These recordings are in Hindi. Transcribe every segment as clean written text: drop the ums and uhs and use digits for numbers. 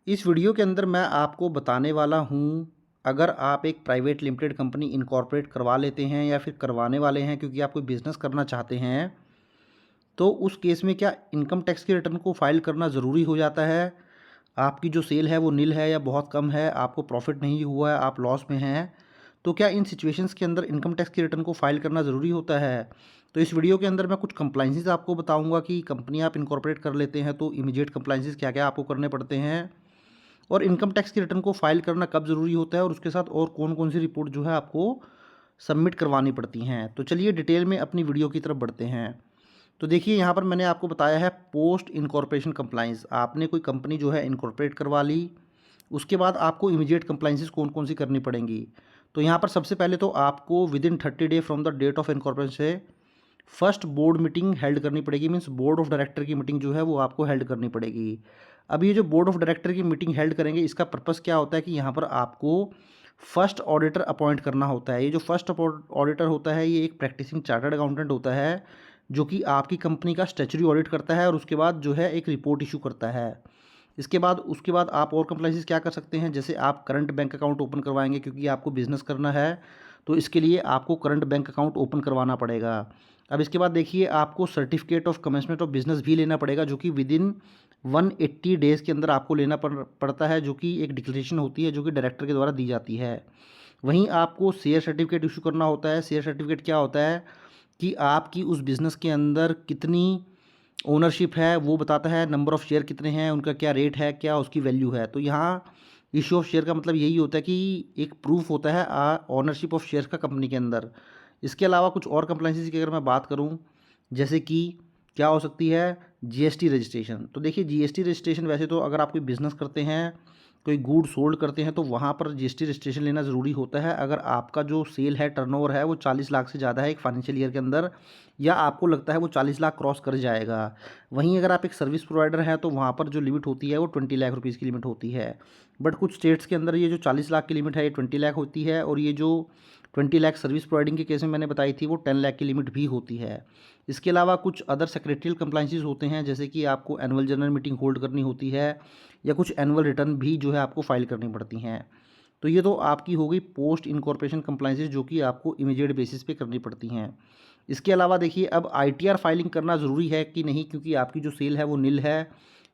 इस वीडियो के अंदर मैं आपको बताने वाला हूँ, अगर आप एक प्राइवेट लिमिटेड कंपनी इनकॉर्पोरेट करवा लेते हैं या फिर करवाने वाले हैं क्योंकि आप कोई बिज़नेस करना चाहते हैं, तो उस केस में क्या इनकम टैक्स के रिटर्न को फाइल करना ज़रूरी हो जाता है? आपकी जो सेल है वो निल है या बहुत कम है, आपको प्रॉफ़िट नहीं हुआ है, आप लॉस में हैं, तो क्या इन सिचुएशंस के अंदर इनकम टैक्स के रिटर्न को फाइल करना ज़रूरी होता है? तो इस वीडियो के अंदर मैं कुछ कंप्लायंसेस आपको बताऊँगा कि कंपनी आप इनकॉर्पोरेट कर लेते हैं तो इमीडिएट कंप्लायंसेस क्या-क्या आपको करने पड़ते हैं? और इनकम टैक्स के रिटर्न को फाइल करना कब ज़रूरी होता है और उसके साथ और कौन-कौन सी रिपोर्ट जो है आपको सबमिट करवानी पड़ती हैं। तो चलिए डिटेल में अपनी वीडियो की तरफ बढ़ते हैं। तो देखिए यहाँ पर मैंने आपको बताया है पोस्ट इनकॉर्पोरेशन कंप्लायंस। आपने कोई कंपनी जो है इनकॉर्पोरेट करवा ली, उसके बाद आपको इमीडिएट कंप्लायंसेस कौन-कौन सी करनी पड़ेंगी। तो यहाँ पर सबसे पहले तो आपको within 30 day from the date of incorporation से फर्स्ट बोर्ड मीटिंग हेल्ड करनी पड़ेगी, मीन्स बोर्ड ऑफ डायरेक्टर की मीटिंग जो है वो आपको हेल्ड करनी पड़ेगी। अब ये जो बोर्ड ऑफ डायरेक्टर की मीटिंग हेल्ड करेंगे, इसका पर्पस क्या होता है कि यहाँ पर आपको फर्स्ट ऑडिटर अपॉइंट करना होता है। ये जो फर्स्ट ऑडिटर होता है ये एक प्रैक्टिसिंग चार्टर्ड अकाउंटेंट होता है, जो कि आपकी कंपनी का स्टैच्यूटरी ऑडिट करता है और उसके बाद जो है एक रिपोर्ट इशू करता है। उसके बाद आप और कंप्लाइंसेस क्या कर सकते हैं, जैसे आप करंट बैंक अकाउंट ओपन करवाएंगे क्योंकि आपको बिजनेस करना है, तो इसके लिए आपको करंट बैंक अकाउंट ओपन करवाना पड़ेगा। अब इसके बाद देखिए आपको certificate of commencement of business भी लेना पड़ेगा, जो कि विदिन 180 डेज़ के अंदर आपको लेना पड़ता है, जो कि एक डिक्लेरेशन होती है जो कि डायरेक्टर के द्वारा दी जाती है। वहीं आपको शेयर सर्टिफिकेट इशू करना होता है। शेयर सर्टिफिकेट क्या होता है कि आपकी उस बिज़नेस के अंदर कितनी ओनरशिप है वो बताता है, नंबर ऑफ़ शेयर कितने हैं, उनका क्या रेट है, क्या उसकी वैल्यू है। तो यहाँ इश्यू ऑफ शेयर का मतलब यही होता है कि एक प्रूफ होता है ओनरशिप ऑफ शेयर का कंपनी के अंदर। इसके अलावा कुछ और कंप्लाइंसेस की अगर मैं बात करूँ, जैसे कि क्या हो सकती है, जीएसटी रजिस्ट्रेशन। तो देखिए जीएसटी रजिस्ट्रेशन वैसे तो अगर आप कोई बिज़नेस करते हैं, कोई गुड सोल्ड करते हैं तो वहाँ पर जीएसटी रजिस्ट्रेशन लेना ज़रूरी होता है। अगर आपका जो सेल है, टर्नओवर है वो 40 लाख से ज़्यादा है एक फाइनेंशियल ईयर के अंदर, या आपको लगता है वो 40 लाख क्रॉस कर जाएगा। वहीं अगर आप एक सर्विस प्रोवाइडर हैं तो वहाँ पर जो लिमिट होती है वो 20 लाख रुपीज़ की लिमिट होती है। बट कुछ स्टेट्स के अंदर ये जो 40 लाख की लिमिट है ये 20 लाख होती है, और ये जो 20 लाख सर्विस प्रोवाइडिंग के केस में मैंने बताई थी वो 10 लाख की लिमिट भी होती है। इसके अलावा कुछ अदर सेक्रेटरियल कंप्लाइंसेस होते हैं, जैसे कि आपको एनुअल जनरल मीटिंग होल्ड करनी होती है, या कुछ एनुअल रिटर्न भी जो है आपको फाइल करनी पड़ती हैं। तो ये तो आपकी हो गई पोस्ट इनकॉर्पोरेशन कंप्लाइंसेस, जो कि आपको इमीडिएट बेसिस पे करनी पड़ती हैं। इसके अलावा देखिए अब आईटीआर फाइलिंग करना ज़रूरी है कि नहीं, क्योंकि आपकी जो सेल है वो निल है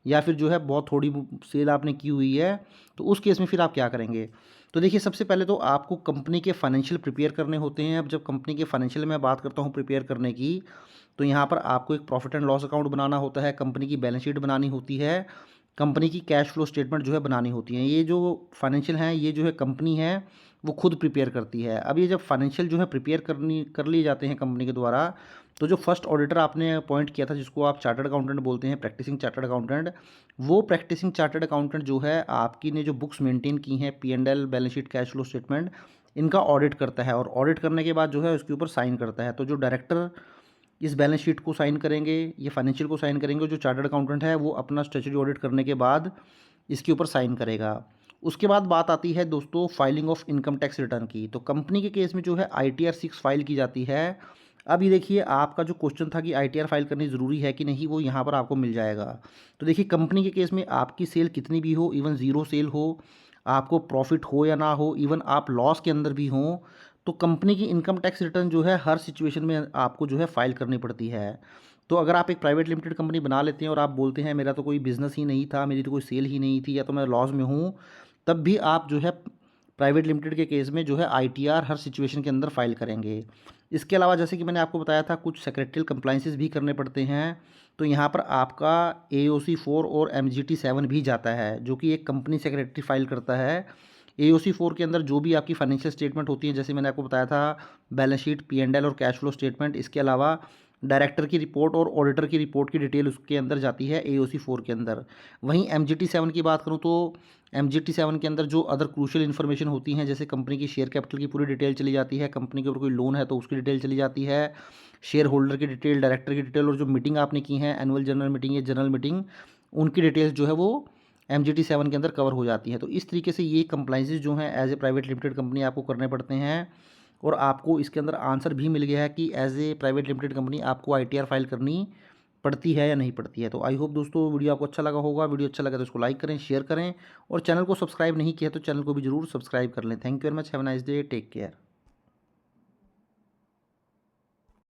या फिर जो है बहुत थोड़ी सेल आपने की हुई है, तो उस केस में फिर आप क्या करेंगे। तो देखिए सबसे पहले तो आपको कंपनी के फाइनेंशियल प्रिपेयर करने होते हैं। अब जब कंपनी के फाइनेंशियल में बात करता हूँ प्रिपेयर करने की, तो यहाँ पर आपको एक प्रॉफिट एंड लॉस अकाउंट बनाना होता है, कंपनी की बैलेंस शीट बनानी होती है, कंपनी की कैश फ्लो स्टेटमेंट जो है बनानी होती है। ये जो फाइनेंशियल हैं ये जो है कंपनी है वो खुद प्रिपेयर करती है। अब ये जब फाइनेंशियल जो है प्रिपेयर कर लिए जाते हैं कंपनी के द्वारा, तो जो फर्स्ट ऑडिटर आपने अपॉइंट किया था, जिसको आप चार्टर्ड अकाउंटेंट बोलते हैं, प्रैक्टिसिंग चार्टर्ड अकाउंटेंट, वो प्रैक्टिसिंग चार्टर्ड अकाउंटेंट जो है आपकी ने जो बुक्स मेंटेन की हैं, P and L, balance sheet, cash flow statement, इनका ऑडिट करता है, और ऑडिट करने के बाद जो है उसके ऊपर साइन करता है। तो जो डायरेक्टर इस बैलेंस शीट को साइन करेंगे, ये फाइनेंशियल को साइन करेंगे, जो चार्टर्ड अकाउंटेंट है वो अपना स्टैट्यूटरी ऑडिट करने के बाद इसके ऊपर साइन करेगा। उसके बाद बात आती है दोस्तों filing of income tax return की। तो कंपनी के केस में जो है आईटीआर 6 फाइल की जाती है। अब ये देखिए आपका जो क्वेश्चन था कि आईटीआर फाइल करनी ज़रूरी है कि नहीं, वो यहाँ पर आपको मिल जाएगा। तो देखिए कंपनी के केस में आपकी सेल कितनी भी हो, इवन ज़ीरो सेल हो, आपको प्रॉफिट हो या ना हो, इवन आप लॉस के अंदर भी हों, तो कंपनी की इनकम टैक्स रिटर्न जो है हर सिचुएशन में आपको जो है फाइल करनी पड़ती है। तो अगर आप एक प्राइवेट लिमिटेड कंपनी बना लेते हैं और आप बोलते हैं मेरा तो कोई बिज़नेस ही नहीं था, मेरी तो कोई सेल ही नहीं थी, या तो मैं लॉस में हूँ, तब भी आप जो है प्राइवेट लिमिटेड के केस में जो है आईटीआर हर सिचुएशन के अंदर फाइल करेंगे। इसके अलावा जैसे कि मैंने आपको बताया था कुछ सेक्रेटरियल कंप्लाइंसेस भी करने पड़ते हैं। तो यहाँ पर आपका एओसी 4 और एमजीटी 7 भी जाता है, जो कि एक कंपनी सेक्रेटरी फाइल करता है। एओसी 4 के अंदर जो भी आपकी फाइनेंशियल स्टेटमेंट होती है, जैसे मैंने आपको बताया था balance sheet, P and L और कैश फ्लो स्टेटमेंट, इसके अलावा डायरेक्टर की रिपोर्ट और ऑडिटर की रिपोर्ट की डिटेल उसके अंदर जाती है एओसी 4 के अंदर। वहीं एमजीटी 7 की बात करूँ तो एमजीटी 7 के अंदर जो अदर क्रूशियल इन्फॉर्मेशन होती हैं, जैसे कंपनी की शेयर कैपिटल की पूरी डिटेल चली जाती है, कंपनी के ऊपर कोई लोन है तो उसकी डिटेल चली जाती है, शेयर होल्डर की डिटेल, डायरेक्टर की डिटेल, और जो मीटिंग आपने की है एनुअल जनरल मीटिंग या जनरल मीटिंग, उनकी डिटेल्स जो है वो एमजीटी 7 के अंदर कवर हो जाती है। तो इस तरीके से ये कंप्लाइंसेस जो हैं as a private limited company आपको करने पड़ते हैं, और आपको इसके अंदर आंसर भी मिल गया है कि as a private limited company आपको आईटीआर फाइल करनी पड़ती है या नहीं पड़ती है। तो आई होप दोस्तों वीडियो आपको अच्छा लगा होगा। वीडियो अच्छा लगा तो इसको लाइक करें, शेयर करें, और चैनल को सब्सक्राइब नहीं किया तो चैनल को भी जरूर सब्सक्राइब कर लें। Thank you very much, have a nice day, take care.